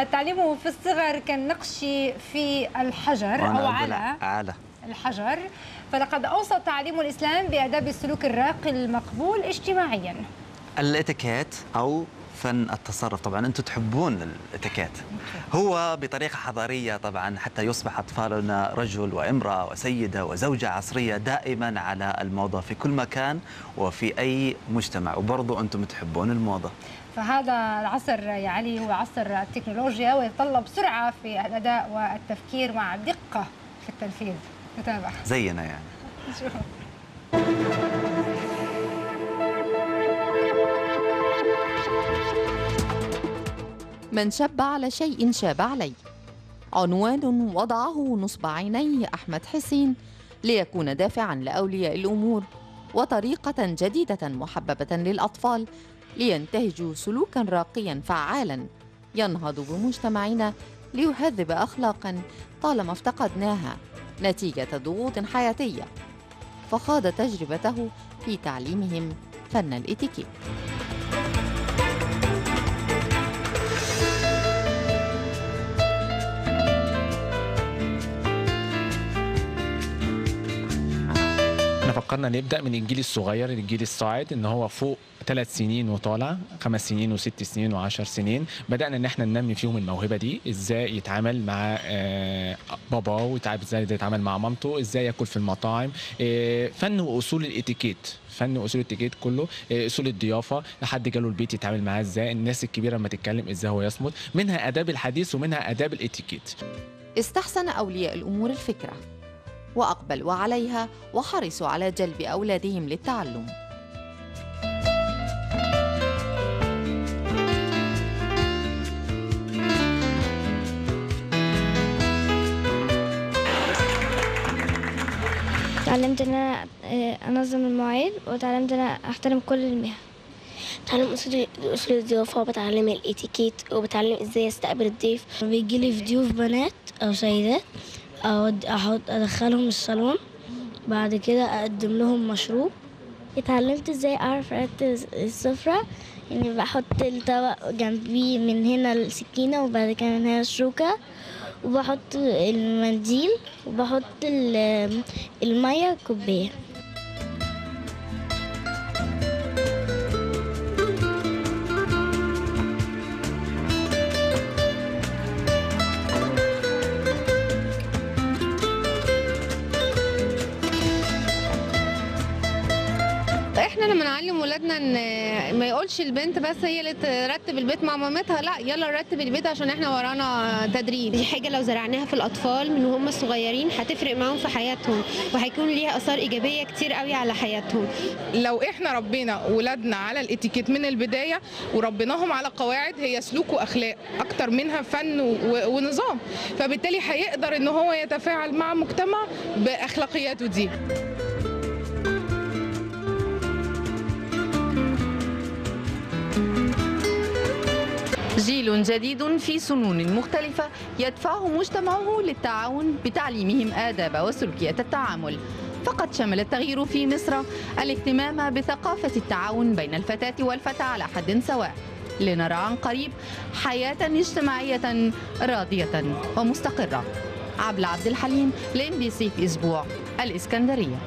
تعليمه في الصغر كالنقش في الحجر أو على الحجر، فلقد أوصى تعليم الإسلام بآداب السلوك الراقي المقبول اجتماعيا. الاتيكيت أو فن التصرف، طبعا أنتم تحبون الاتيكيت، هو بطريقة حضارية طبعا حتى يصبح أطفالنا رجل وامرأة وسيدة وزوجة عصرية دائما على الموضة في كل مكان وفي أي مجتمع، وبرضو أنتم تحبون الموضة. فهذا العصر يا علي هو عصر التكنولوجيا ويتطلب سرعة في الأداء والتفكير مع دقة في التنفيذ. نتابع زينا يعني. من شب على شيء شاب عليه، عنوان وضعه نصب عينيه أحمد حسين ليكون دافعاً لأولياء الأمور وطريقة جديدة محببة للأطفال لينتهجوا سلوكاً راقياً فعالاً ينهض بمجتمعنا ليهذب أخلاقاً طالما افتقدناها نتيجة ضغوط حياتية، فخاض تجربته في تعليمهم فن الإتيكيت. فكرنا نبدأ من الجيل الصغير للجيل الصاعد، ان هو فوق 3 سنين وطالع، 5 سنين و6 سنين و10 سنين، بدأنا ان احنا ننمي فيهم الموهبة دي، ازاي يتعامل مع باباه، ويتعامل ازاي يتعامل مع مامته، ازاي ياكل في المطاعم، فن واصول الاتيكيت، فن واصول الاتيكيت كله، اصول الضيافه، لحد جاله البيت يتعامل معاه ازاي، الناس الكبيره لما تتكلم ازاي هو يصمت، منها اداب الحديث ومنها اداب الاتيكيت. استحسن اولياء الامور الفكره وأقبلوا عليها وحرصوا على جلب أولادهم للتعلم. تعلمت أن أنا أنظم المواعيد، وتعلمت أن أنا أحترم كل المهن. بتعلم أصول الضيافة، وبتعلم الاتيكيت، وبتعلم إزاي أستقبل الضيف. بيجي لي ضيوف بنات أو سيدات، أدخلهم الصالون، بعد كده أقدم لهم مشروب. اتعلمت ازاي اعرف ارتب السفرة، يعني بحط الطبق جنبي من هنا السكينة، وبعد كده من هنا الشوكة، وبحط المنديل، وبحط المية كوباية. احنا لما نعلم ولادنا ان ما يقولش البنت بس هي اللي ترتب البيت مع مامتها، لا يلا نرتب البيت عشان احنا ورانا تدريب. دي حاجه لو زرعناها في الاطفال من وهم صغيرين هتفرق معاهم في حياتهم، وهيكون ليها اثار ايجابيه كتير قوي على حياتهم. لو احنا ربينا ولادنا على الاتيكيت من البدايه وربيناهم على قواعد هي سلوك واخلاق اكتر منها فن ونظام، فبالتالي هيقدر ان هو يتفاعل مع مجتمع باخلاقياته دي. جيل جديد في سنون مختلفة يدفعه مجتمعه للتعاون بتعليمهم آداب وسلوكيات التعامل. فقد شمل التغيير في مصر الاهتمام بثقافة التعاون بين الفتاة والفتى على حد سواء، لنرى عن قريب حياة اجتماعية راضية ومستقرة. عبلة عبد الحليم، لMBC في أسبوع الإسكندرية.